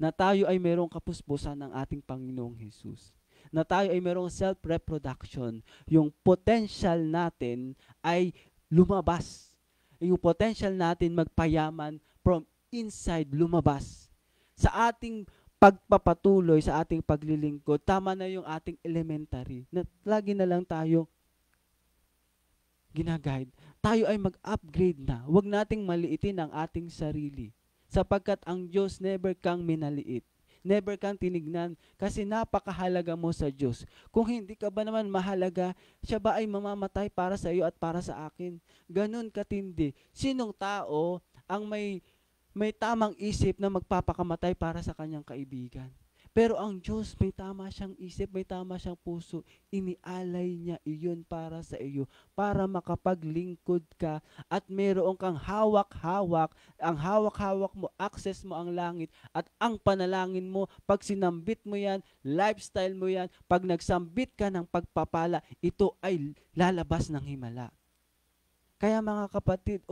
Na tayo ay mayroong kapuspusan ng ating Panginoong Jesus. Na tayo ay mayroong self-reproduction. Yung potential natin ay lumabas. Yung potential natin magpayaman from inside lumabas. Sa ating pagpapatuloy, sa ating paglilingkod, tama na yung ating elementary. Na lagi na lang tayo ginaguide. Tayo ay mag-upgrade na. Huwag nating maliitin ang ating sarili. Sapagkat ang Diyos never kang minaliit. Never kang tinignan kasi napakahalaga mo sa Diyos. Kung hindi ka ba naman mahalaga, siya ba ay mamamatay para sa iyo at para sa akin? Ganun katindi. Sinong tao ang may tamang isip na magpapakamatay para sa kanyang kaibigan? Pero ang Diyos, may tama siyang isip, may tama siyang puso. Inialay niya iyon para sa iyo, para makapaglingkod ka at meron kang hawak-hawak. Ang hawak-hawak mo, access mo ang langit at ang panalangin mo, pag sinambit mo yan, lifestyle mo yan, pag nagsambit ka ng pagpapala, ito ay lalabas ng himala. Kaya mga kapatid,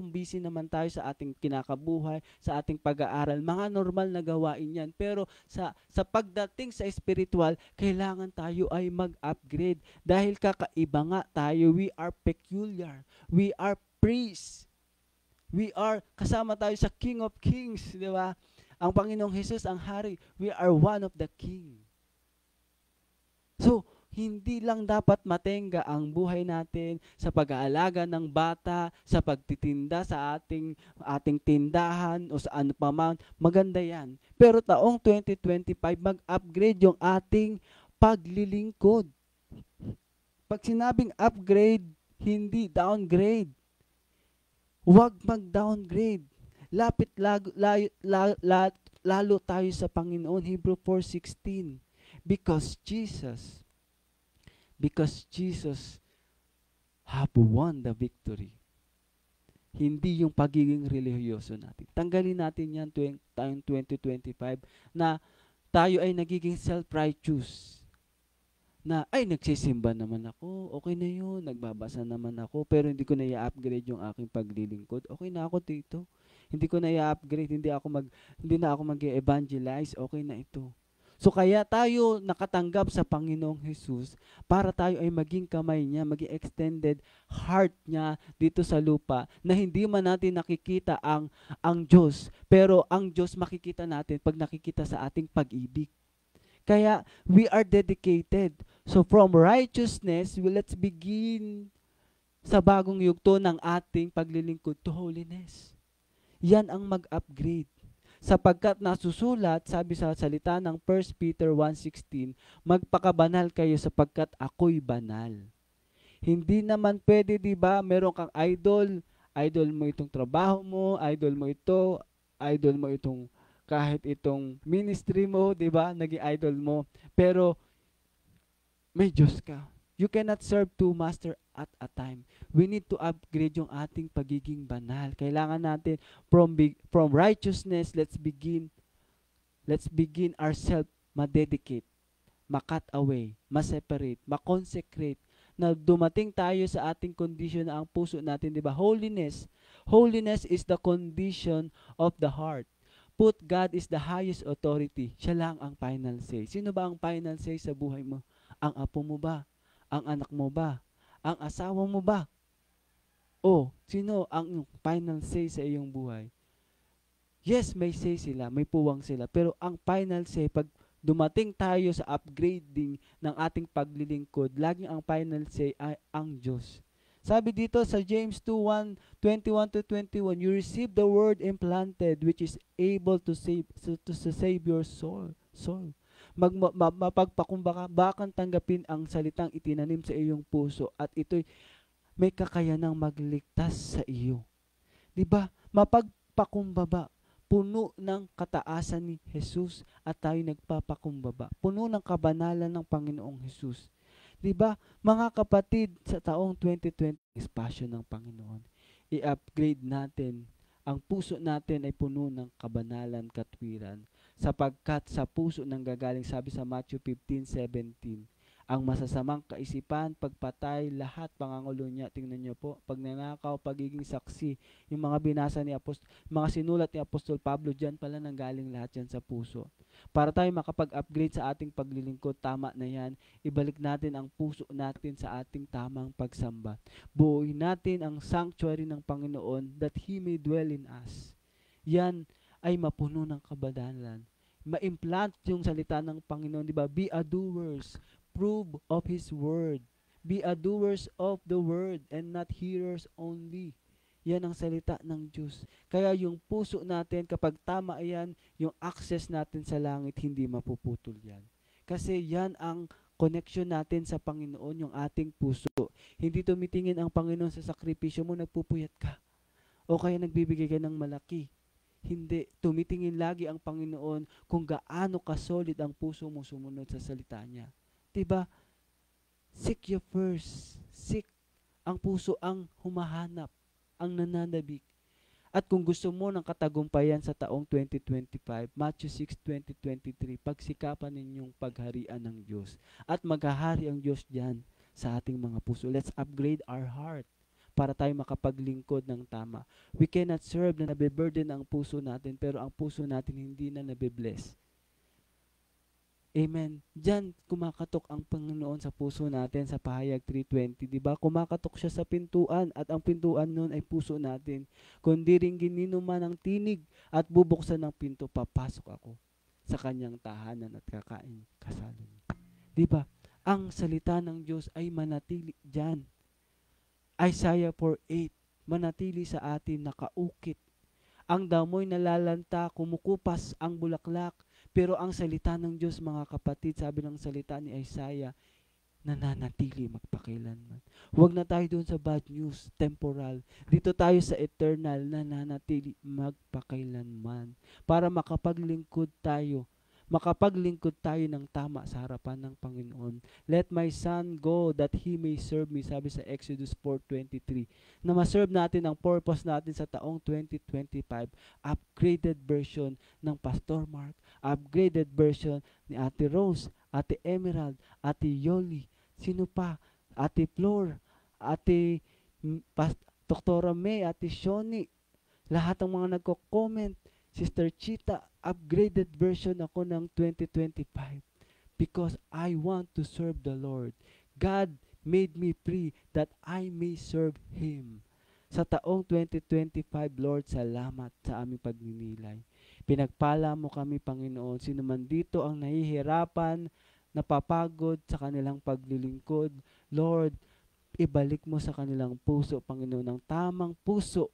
busy naman tayo sa ating kinakabuhay, sa ating pag-aaral. Mga normal na gawain yan. Pero sa pagdating sa spiritual, kailangan tayo ay mag-upgrade. Dahil kakaiba nga tayo, we are peculiar. We are priests. Kasama tayo sa King of Kings, di ba? Ang Panginoong Jesus ang hari. We are one of the King. So, hindi lang dapat matenga ang buhay natin sa pag-aalaga ng bata, sa pagtitinda sa ating tindahan o sa ano pa man. Maganda yan. Pero taong 2025, mag-upgrade yung ating paglilingkod. Pag sinabing upgrade, hindi downgrade. Huwag mag-downgrade. Lapit lalo tayo sa Panginoon. Hebrew 4:16. Because Jesus have won the victory. Hindi yung pagiging relihiyoso natin. Tanggalin natin yan tayong 2025 na tayo ay nagiging self-righteous. Na, nagsisimba naman ako, okay na yun, nagbabasa naman ako, pero hindi ko na i-upgrade yung aking paglilingkod. Okay na ako dito. Hindi ko na i-upgrade, hindi na ako mag-evangelize, okay na ito. So kaya tayo nakatanggap sa Panginoong Jesus para tayo ay maging kamay niya, maging extended heart niya dito sa lupa na hindi man natin nakikita ang Diyos, pero ang Diyos makikita natin pag nakikita sa ating pag-ibig. Kaya we are dedicated. So from righteousness, let's begin sa bagong yugto ng ating paglilingkod to holiness. Yan ang mag-upgrade. Sapagkat nasusulat, sabi sa salita ng 1 Peter 1:16, magpakabanal kayo sapagkat ako'y banal. Hindi naman pwede, di ba, meron kang idol mo itong trabaho mo, idol mo ito, idol mo itong kahit itong ministry mo, di ba, naging idol mo. Pero may Diyos ka. You cannot serve two master at a time. We need to upgrade yung ating pagiging banal. Kailangan natin from righteousness, let's begin ourselves ma-dedicate, ma-cut away, ma-separate, ma-consecrate, na dumating tayo sa ating condition na ang puso natin, di ba? Holiness. Holiness is the condition of the heart. Put God is the highest authority. Siya lang ang final say. Sino ba ang final say sa buhay mo? Ang apo mo ba? Ang anak mo ba? Ang asawa mo ba? O, sino ang final say sa iyong buhay? Yes, may say sila, may puwang sila. Pero ang final say, pag dumating tayo sa upgrading ng ating paglilingkod, laging ang final say ay ang Diyos. Sabi dito sa James 2:1, 21-21, you receive the word implanted which is able to save your soul. Mapagpakumbaka, bakang tanggapin ang salitang itinanim sa iyong puso at ito'y may kakayanang magligtas sa iyo. Diba? Mapagpakumbaba, puno ng kataasan ni Jesus at tayo nagpapakumbaba. Puno ng kabanalan ng Panginoong Jesus. Diba? Mga kapatid, sa taong 2020, espasyo ng Panginoon, i-upgrade natin. Ang puso natin ay puno ng kabanalan, katwiran, sapagkat sa puso nang gagaling, sabi sa Matthew 15:17, ang masasamang kaisipan, pagpatay, lahat pangangulo niya. Tingnan niyo po, pagnanakaw, pagiging saksi, yung mga binasa ni mga sinulat ni Apostol Pablo, diyan pala nanggaling lahat yan sa puso. Para tayo makapag-upgrade sa ating paglilingkod, tama na yan, ibalik natin ang puso natin sa ating tamang pagsamba. Buuin natin ang sanctuary ng Panginoon that He may dwell in us. Yan ay mapuno ng kabanalan. Ma-implant yung salita ng Panginoon, di ba? Be a doers, prove of His word. Be a doers of the word and not hearers only. Yan ang salita ng Diyos. Kaya yung puso natin, kapag tama yan, yung access natin sa langit, hindi mapuputol yan. Kasi yan ang connection natin sa Panginoon, yung ating puso. Hindi tumitingin ang Panginoon sa sakripisyo mo, nagpupuyat ka. O kaya nagbibigay ka ng malaki. Hindi. Tumitingin lagi ang Panginoon kung gaano ka-solid ang puso mo sumunod sa salita niya. Diba? Seek you first. Seek. Ang puso ang humahanap, ang nananabik. At kung gusto mo ng katagumpayan sa taong 2025, Matthew 6:20-23, pagsikapan ninyong pagharian ng Diyos. At maghahari ang Diyos diyan sa ating mga puso. Let's upgrade our heart para tayo makapaglingkod ng tama. We cannot serve na nabiburden ang puso natin, pero ang puso natin hindi na nabibless. Amen. Diyan kumakatok ang Panginoon sa puso natin sa Pahayag 3:20, 'di ba? Kumakatok siya sa pintuan at ang pintuan noon ay puso natin. Kundi ring ginino man ang tinig at bubuksan ng pinto, papasok ako sa kanyang tahanan at kakain kasalo niya. 'Di ba? Ang salita ng Diyos ay manatili diyan. Isaiah 4:8, manatili sa atin nakaukit. Ang damoy nalalanta, kumukupas ang bulaklak, pero ang salita ng Diyos, mga kapatid, sabi ng salita ni Isaiah, nananatili magpakailanman. Huwag na tayo doon sa bad news, temporal. Dito tayo sa eternal, nananatili magpakailanman. Para makapaglingkod tayo ng tama sa harapan ng Panginoon. Let my son go that he may serve me, sabi sa Exodus 4:23. Na ma-serve natin ang purpose natin sa taong 2025. Upgraded version ng Pastor Mark, upgraded version ni Ate Rose, Ate Emerald, Ate Yoli, sino pa? Ate Flor, Ate Doktora May, Ate Shoni, lahat ng mga nagko-comment, Sister Chita, upgraded version ako ng 2025 because I want to serve the Lord. God made me free that I may serve Him. Sa taong 2025, Lord, salamat sa aming pagninilay. Pinagpala mo kami, Panginoon. Sino man dito ang nahihirapan, napapagod sa kanilang paglilingkod, Lord, ibalik mo sa kanilang puso, Panginoon, ang tamang puso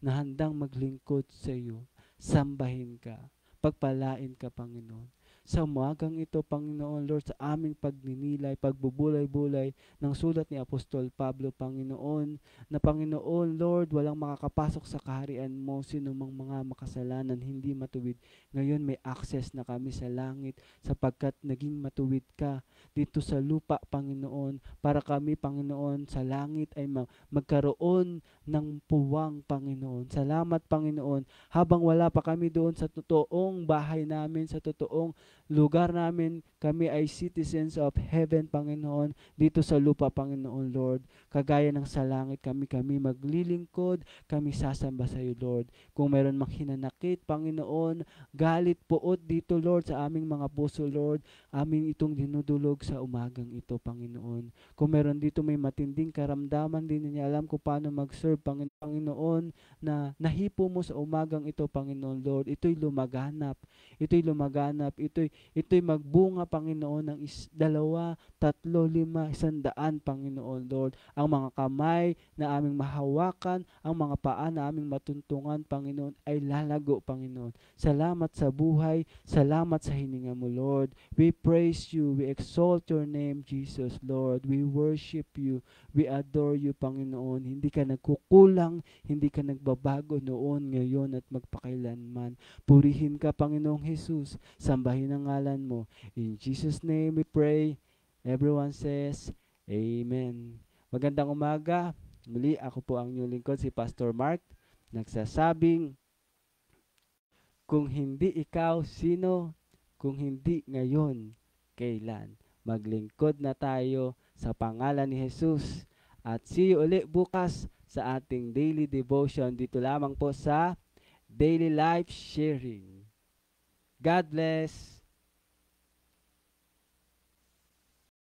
na handang maglingkod sa iyo. Sambahin ka. Pagpalain ka, Panginoon. Sa umagang ito, Panginoon, Lord, sa aming pagninilay, pagbubulay-bulay ng sulat ni Apostol Pablo, Panginoon, na Panginoon, Lord, walang makakapasok sa kaharian mo, sino mang mga makasalanan, hindi matuwid. Ngayon may access na kami sa langit sapagkat naging matuwid ka dito sa lupa, Panginoon, para kami, Panginoon, sa langit ay magkaroon ng puwang, Panginoon. Salamat, Panginoon, habang wala pa kami doon sa totoong bahay namin, sa totoong lugar namin, kami ay citizens of heaven, Panginoon, dito sa lupa, Panginoon, Lord. Kagaya ng sa langit, kami maglilingkod, kami sasamba sa iyo, Lord. Kung mayroon mang hinanakit, Panginoon, galit, puot dito, Lord, sa aming mga puso, Lord, aming itong dinudulog sa umagang ito, Panginoon. Kung mayroon dito may matinding karamdaman, din niya alam kung paano mag-serve, Panginoon, na nahipo mo sa umagang ito, Panginoon, Lord, ito'y lumaganap, ito'y magbunga, Panginoon, ng 2, 3, 5, 100, Panginoon, Lord. Ang mga kamay na aming mahawakan, ang mga paa na aming matuntungan, Panginoon, ay lalago, Panginoon. Salamat sa buhay, salamat sa hininga mo, Lord. We praise you, we exalt your name, Jesus, Lord. We worship you, we adore you, Panginoon. Hindi ka nagkukulang, hindi ka nagbabago noon, ngayon, at magpakailanman. Purihin ka, Panginoong Jesus. Sambahin ang ngalan mo. In Jesus' name we pray. Everyone says, Amen. Magandang umaga. Muli, ako po ang inyong lingkod, si Pastor Mark, nagsasabing, kung hindi ikaw, sino? Kung hindi ngayon, kailan? Maglingkod na tayo sa pangalan ni Jesus. At see you ulit bukas sa ating daily devotion dito lamang po sa Daily Life Sharing. God bless.